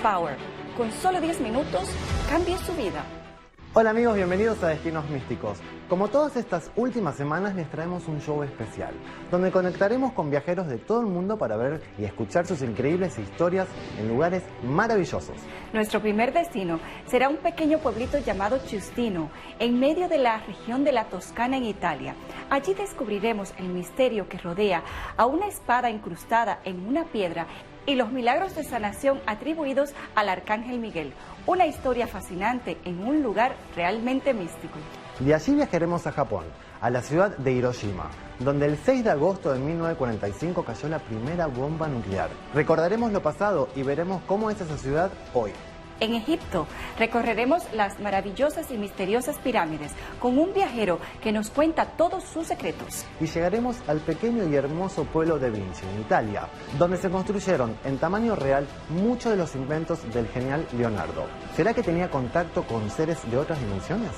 Power. Con solo 10 minutos, cambie su vida. Hola amigos, bienvenidos a Destinos Místicos. Como todas estas últimas semanas les traemos un show especial, donde conectaremos con viajeros de todo el mundo para ver y escuchar sus increíbles historias en lugares maravillosos. Nuestro primer destino será un pequeño pueblito llamado Giustino, en medio de la región de la Toscana en Italia. Allí descubriremos el misterio que rodea a una espada incrustada en una piedra y los milagros de sanación atribuidos al Arcángel Miguel. Una historia fascinante en un lugar realmente místico. De allí viajaremos a Japón, a la ciudad de Hiroshima, donde el 6 de agosto de 1945 cayó la primera bomba nuclear. Recordaremos lo pasado y veremos cómo es esa ciudad hoy. En Egipto recorreremos las maravillosas y misteriosas pirámides con un viajero que nos cuenta todos sus secretos. Y llegaremos al pequeño y hermoso pueblo de Vinci, en Italia, donde se construyeron en tamaño real muchos de los inventos del genial Leonardo. ¿Será que tenía contacto con seres de otras dimensiones?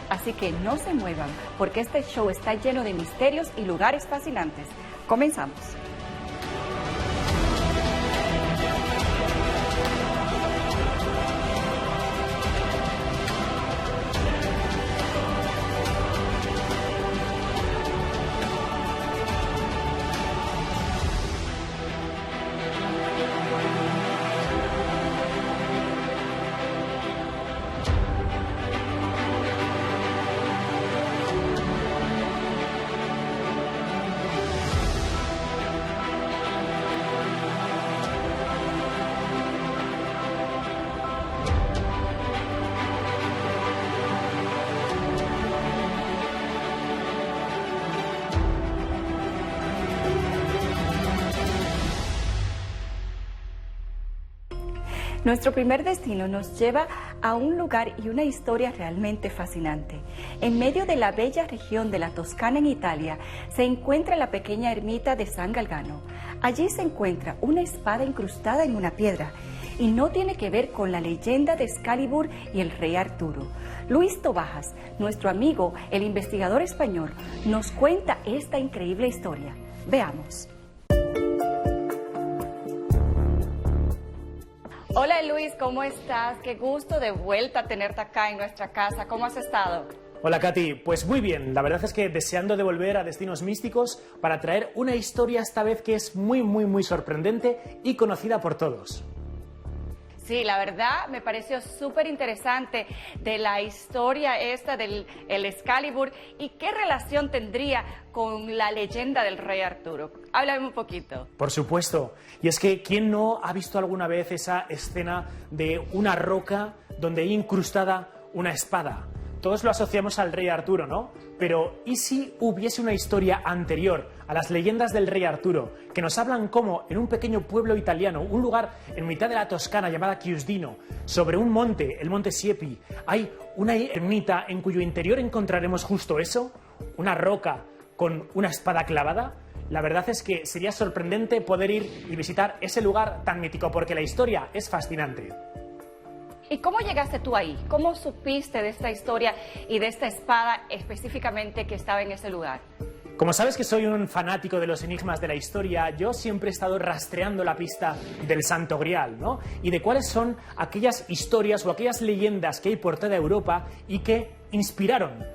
Así que no se muevan, porque este show está lleno de misterios y lugares fascinantes. Comenzamos. Nuestro primer destino nos lleva a un lugar y una historia realmente fascinante. En medio de la bella región de la Toscana en Italia se encuentra la pequeña ermita de San Galgano. Allí se encuentra una espada incrustada en una piedra y no tiene que ver con la leyenda de Excalibur y el rey Arturo. Luis Tobajas, nuestro amigo, el investigador español, nos cuenta esta increíble historia. Veamos. Hola Luis, ¿cómo estás? Qué gusto de vuelta tenerte acá en nuestra casa. ¿Cómo has estado? Hola Katy, pues muy bien. La verdad es que deseando de volver a Destinos Místicos para traer una historia esta vez que es muy sorprendente y conocida por todos. Sí, la verdad me pareció súper interesante de la historia esta del Excalibur y qué relación tendría con la leyenda del rey Arturo. Háblame un poquito. Por supuesto. Y es que ¿quién no ha visto alguna vez esa escena de una roca donde hay incrustada una espada? Todos lo asociamos al rey Arturo, ¿no? Pero ¿y si hubiese una historia anterior a las leyendas del rey Arturo que nos hablan cómo en un pequeño pueblo italiano, un lugar en mitad de la Toscana llamada Giustino, sobre un monte, el monte Siepi, hay una ermita en cuyo interior encontraremos justo eso, una roca con una espada clavada? La verdad es que sería sorprendente poder ir y visitar ese lugar tan mítico porque la historia es fascinante. ¿Y cómo llegaste tú ahí? ¿Cómo supiste de esta historia y de esta espada específicamente que estaba en ese lugar? Como sabes que soy un fanático de los enigmas de la historia, yo siempre he estado rastreando la pista del Santo Grial, ¿no? Y de cuáles son aquellas historias o aquellas leyendas que hay por toda Europa y que inspiraron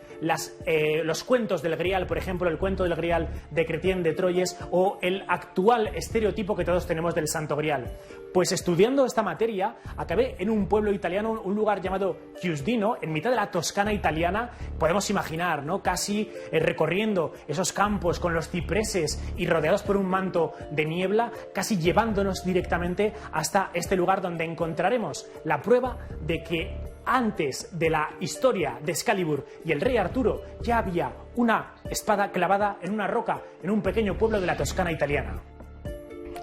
los cuentos del Grial, por ejemplo, el cuento del Grial de Chrétien de Troyes o el actual estereotipo que todos tenemos del Santo Grial. Pues estudiando esta materia, acabé en un pueblo italiano, un lugar llamado Giustino, en mitad de la Toscana italiana. Podemos imaginar, ¿no? Casi recorriendo esos campos con los cipreses y rodeados por un manto de niebla, casi llevándonos directamente hasta este lugar donde encontraremos la prueba de que antes de la historia de Excalibur y el rey Arturo ya había una espada clavada en una roca en un pequeño pueblo de la Toscana italiana.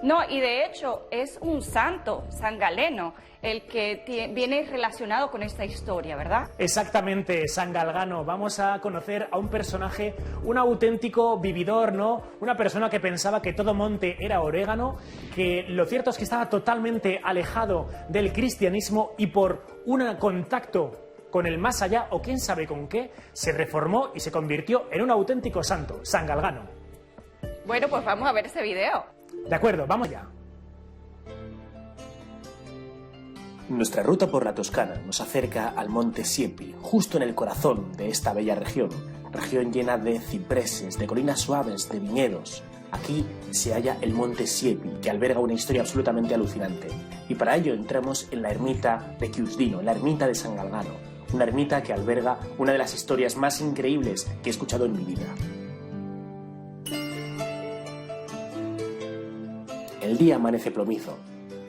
No, y de hecho es un santo, San Galeno, el que viene relacionado con esta historia, ¿verdad? Exactamente, San Galgano. Vamos a conocer a un personaje, un auténtico vividor, ¿no? Una persona que pensaba que todo monte era orégano, que lo cierto es que estaba totalmente alejado del cristianismo y por un contacto con el más allá, o quién sabe con qué, se reformó y se convirtió en un auténtico santo, San Galgano. Bueno, pues vamos a ver ese video. De acuerdo, vamos ya. Nuestra ruta por la Toscana nos acerca al monte Siepi, justo en el corazón de esta bella región llena de cipreses, de colinas suaves, de viñedos. Aquí se halla el monte Siepi, que alberga una historia absolutamente alucinante. Y para ello entramos en la ermita de Chiusdino, la ermita de San Galgano, una ermita que alberga una de las historias más increíbles que he escuchado en mi vida. El día amanece plomizo,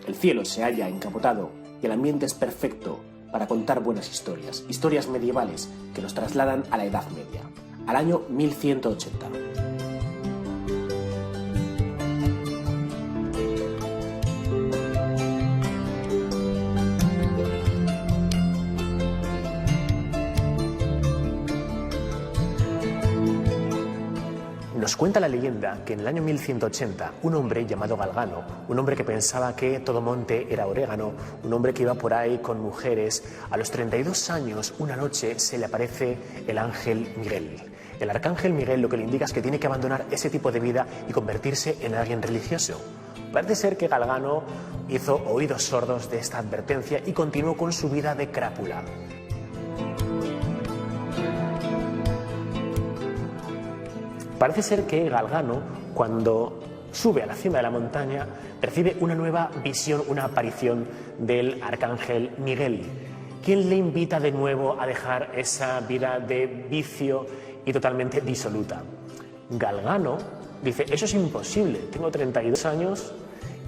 el cielo se halla encapotado y el ambiente es perfecto para contar buenas historias, historias medievales que nos trasladan a la Edad Media, al año 1180. Nos cuenta la leyenda que en el año 1180 un hombre llamado Galgano, un hombre que pensaba que todo monte era orégano, un hombre que iba por ahí con mujeres, a los 32 años, una noche, se le aparece el ángel Miguel. El arcángel Miguel lo que le indica es que tiene que abandonar ese tipo de vida y convertirse en alguien religioso. Parece ser que Galgano hizo oídos sordos de esta advertencia y continuó con su vida de crápula. Parece ser que Galgano, cuando sube a la cima de la montaña, recibe una nueva visión, una aparición del arcángel Miguel, quien le invita de nuevo a dejar esa vida de vicio y totalmente disoluta. Galgano dice: eso es imposible, tengo 32 años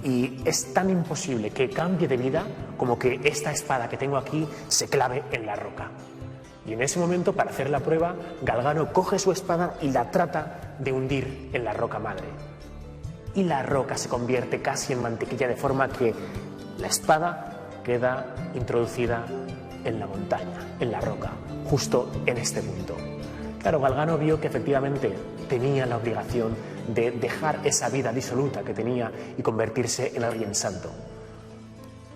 y es tan imposible que cambie de vida como que esta espada que tengo aquí se clave en la roca. Y en ese momento, para hacer la prueba, Galgano coge su espada y la trata de hundir en la roca madre. Y la roca se convierte casi en mantequilla, de forma que la espada queda introducida en la montaña, en la roca, justo en este punto. Claro, Galgano vio que efectivamente tenía la obligación de dejar esa vida disoluta que tenía y convertirse en alguien santo.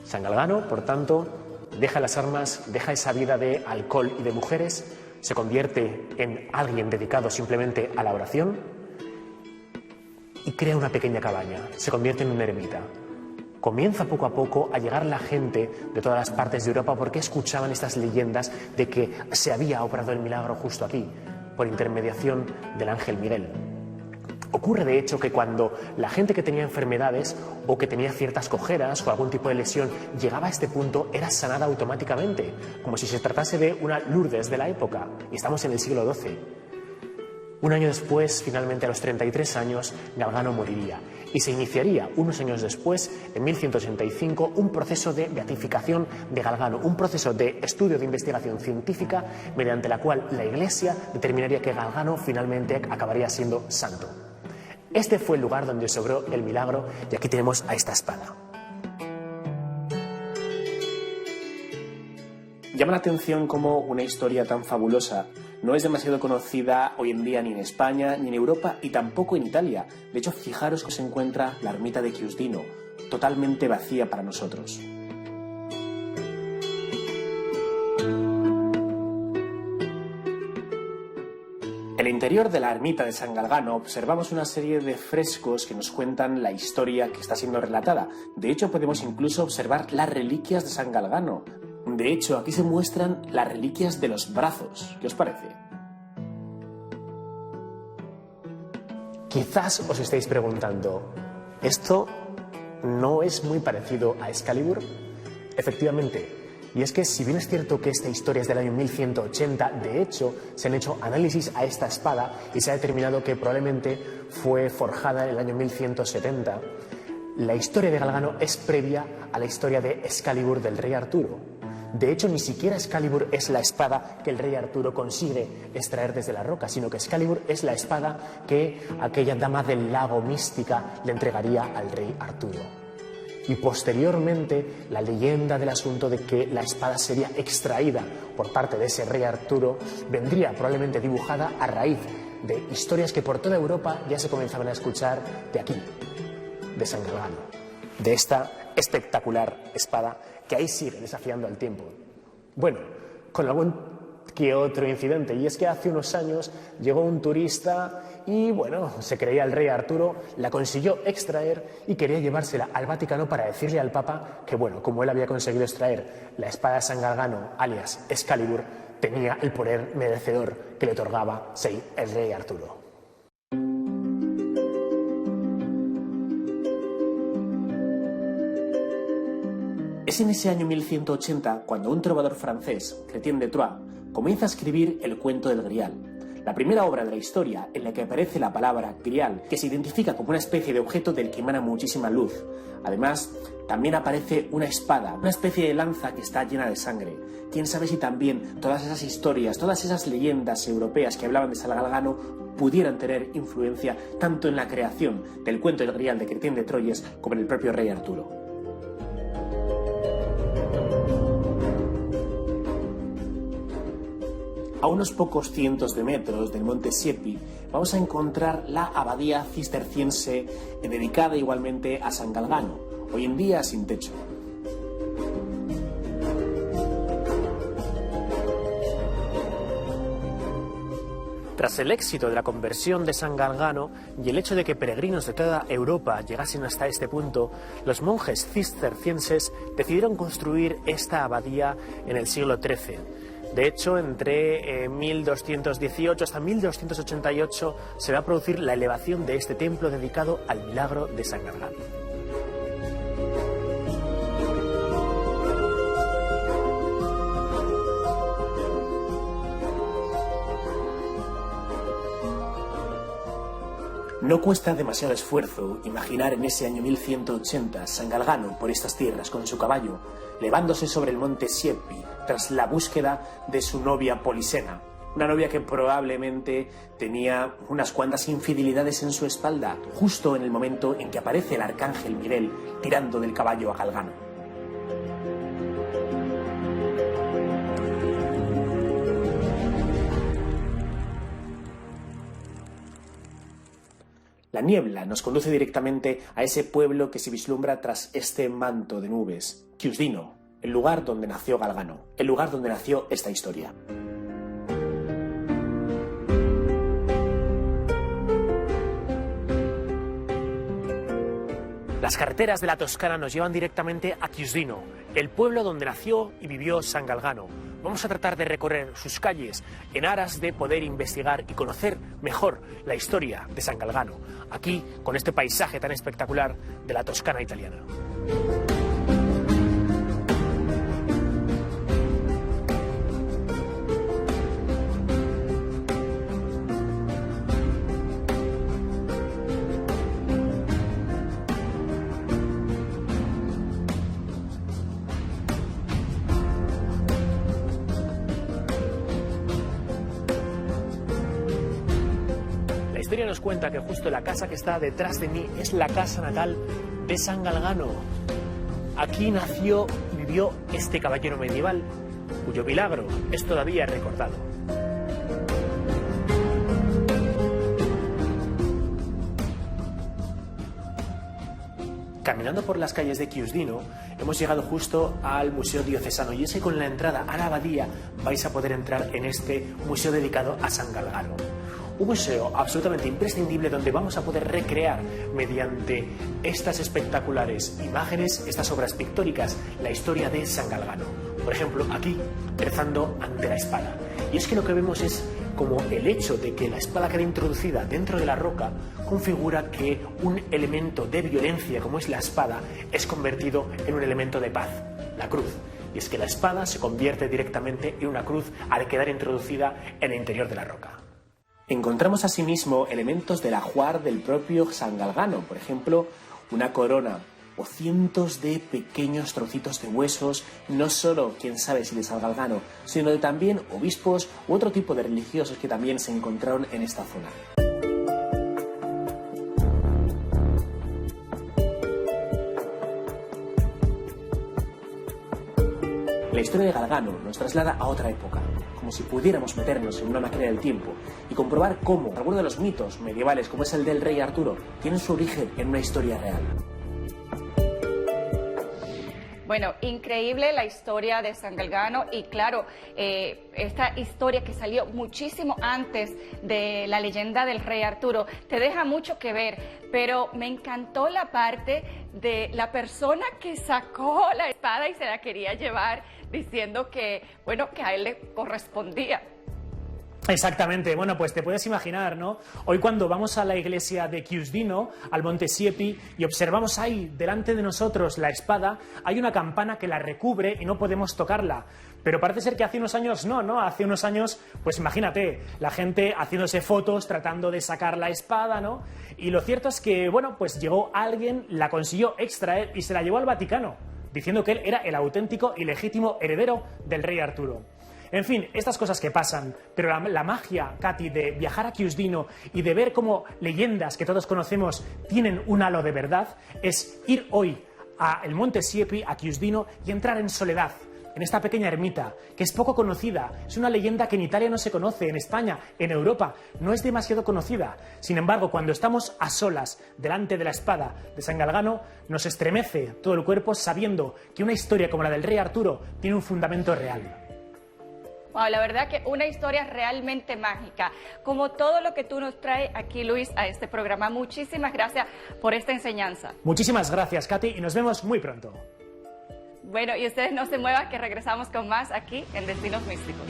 San Galgano, por tanto, deja las armas, deja esa vida de alcohol y de mujeres, se convierte en alguien dedicado simplemente a la oración y crea una pequeña cabaña, se convierte en una ermita. Comienza poco a poco a llegar la gente de todas las partes de Europa porque escuchaban estas leyendas de que se había obrado el milagro justo aquí, por intermediación del ángel Miguel. Ocurre de hecho que cuando la gente que tenía enfermedades o que tenía ciertas cojeras o algún tipo de lesión llegaba a este punto, era sanada automáticamente, como si se tratase de una Lourdes de la época, y estamos en el siglo XII. Un año después, finalmente a los 33 años, Galgano moriría y se iniciaría unos años después, en 1185, un proceso de beatificación de Galgano, un proceso de estudio de investigación científica mediante la cual la Iglesia determinaría que Galgano finalmente acabaría siendo santo. Este fue el lugar donde se obró el milagro y aquí tenemos a esta espada. Llama la atención cómo una historia tan fabulosa no es demasiado conocida hoy en día ni en España, ni en Europa y tampoco en Italia. De hecho, fijaros que se encuentra la ermita de Chiusdino, totalmente vacía para nosotros. En el interior de la ermita de San Galgano observamos una serie de frescos que nos cuentan la historia que está siendo relatada. De hecho, podemos incluso observar las reliquias de San Galgano. De hecho, aquí se muestran las reliquias de los brazos. ¿Qué os parece? Quizás os estéis preguntando, ¿esto no es muy parecido a Excalibur? Efectivamente. Y es que, si bien es cierto que esta historia es del año 1180, de hecho, se han hecho análisis a esta espada y se ha determinado que probablemente fue forjada en el año 1170. La historia de Galgano es previa a la historia de Excalibur del rey Arturo. De hecho, ni siquiera Excalibur es la espada que el rey Arturo consigue extraer desde la roca, sino que Excalibur es la espada que aquella dama del lago mística le entregaría al rey Arturo. Y posteriormente, la leyenda del asunto de que la espada sería extraída por parte de ese rey Arturo vendría probablemente dibujada a raíz de historias que por toda Europa ya se comenzaban a escuchar de aquí, de San Galgano, de esta espectacular espada que ahí sigue desafiando al tiempo. Bueno, con algún que otro incidente, y es que hace unos años llegó un turista y bueno, se creía el rey Arturo, la consiguió extraer y quería llevársela al Vaticano para decirle al Papa que, bueno, como él había conseguido extraer la espada de San Galgano, alias Excalibur, tenía el poder merecedor que le otorgaba ser el rey Arturo. Es en ese año 1180 cuando un trovador francés, Chrétien de Troyes, comienza a escribir el cuento del Grial, la primera obra de la historia en la que aparece la palabra Grial, que se identifica como una especie de objeto del que emana muchísima luz. Además, también aparece una espada, una especie de lanza que está llena de sangre. Quién sabe si también todas esas historias, todas esas leyendas europeas que hablaban de San Galgano pudieran tener influencia tanto en la creación del cuento del Grial de Chrétien de Troyes como en el propio rey Arturo. A unos pocos cientos de metros del monte Siepi vamos a encontrar la abadía cisterciense dedicada igualmente a San Galgano, hoy en día sin techo. Tras el éxito de la conversión de San Galgano y el hecho de que peregrinos de toda Europa llegasen hasta este punto, los monjes cistercienses decidieron construir esta abadía en el siglo XIII. De hecho, entre 1218 hasta 1288 se va a producir la elevación de este templo dedicado al milagro de San Galgano. No cuesta demasiado esfuerzo imaginar en ese año 1180 San Galgano por estas tierras con su caballo, elevándose sobre el monte Siepi tras la búsqueda de su novia Polisena, una novia que probablemente tenía unas cuantas infidelidades en su espalda, justo en el momento en que aparece el arcángel Miguel tirando del caballo a Galgano. La niebla nos conduce directamente a ese pueblo que se vislumbra tras este manto de nubes, Chiusdino, el lugar donde nació Galgano, el lugar donde nació esta historia. Las carreteras de la Toscana nos llevan directamente a Chiusdino, el pueblo donde nació y vivió San Galgano. Vamos a tratar de recorrer sus calles en aras de poder investigar y conocer mejor la historia de San Galgano, aquí con este paisaje tan espectacular de la Toscana italiana. La historia nos cuenta que justo la casa que está detrás de mí es la casa natal de San Galgano. Aquí nació y vivió este caballero medieval, cuyo milagro es todavía recordado. Caminando por las calles de Chiusdino, hemos llegado justo al Museo Diocesano, y es que con la entrada a la abadía vais a poder entrar en este museo dedicado a San Galgano. Un museo absolutamente imprescindible donde vamos a poder recrear mediante estas espectaculares imágenes, estas obras pictóricas, la historia de San Galgano. Por ejemplo, aquí, rezando ante la espada. Y es que lo que vemos es como el hecho de que la espada quede introducida dentro de la roca configura que un elemento de violencia como es la espada es convertido en un elemento de paz, la cruz. Y es que la espada se convierte directamente en una cruz al quedar introducida en el interior de la roca. Encontramos asimismo elementos del ajuar del propio San Galgano, por ejemplo, una corona o cientos de pequeños trocitos de huesos, no solo, quién sabe si de San Galgano, sino de también obispos u otro tipo de religiosos que también se encontraron en esta zona. La historia de Galgano nos traslada a otra época, como si pudiéramos meternos en una máquina del tiempo y comprobar cómo algunos de los mitos medievales, como es el del rey Arturo, tienen su origen en una historia real. Bueno, increíble la historia de San Galgano y claro, esta historia que salió muchísimo antes de la leyenda del rey Arturo, te deja mucho que ver, pero me encantó la parte de la persona que sacó la espada y se la quería llevar diciendo que, bueno, que a él le correspondía. Exactamente, bueno, pues te puedes imaginar, ¿no? Hoy cuando vamos a la iglesia de Chiusdino, al Monte Siepi, y observamos ahí, delante de nosotros, la espada, hay una campana que la recubre y no podemos tocarla. Pero parece ser que hace unos años no, hace unos años, pues imagínate, la gente haciéndose fotos, tratando de sacar la espada, ¿no? Y lo cierto es que, bueno, pues llegó alguien, la consiguió extraer y se la llevó al Vaticano, diciendo que él era el auténtico y legítimo heredero del rey Arturo. En fin, estas cosas que pasan, pero la magia, Katy, de viajar a Chiusdino y de ver cómo leyendas que todos conocemos tienen un halo de verdad, es ir hoy al Monte Siepi, a Chiusdino, y entrar en soledad, en esta pequeña ermita, que es poco conocida. Es una leyenda que en Italia no se conoce, en España, en Europa, no es demasiado conocida. Sin embargo, cuando estamos a solas delante de la espada de San Galgano, nos estremece todo el cuerpo sabiendo que una historia como la del rey Arturo tiene un fundamento real. Wow, la verdad que una historia realmente mágica, como todo lo que tú nos traes aquí, Luis, a este programa. Muchísimas gracias por esta enseñanza. Muchísimas gracias, Katy, y nos vemos muy pronto. Bueno, y ustedes no se muevan, que regresamos con más aquí en Destinos Místicos.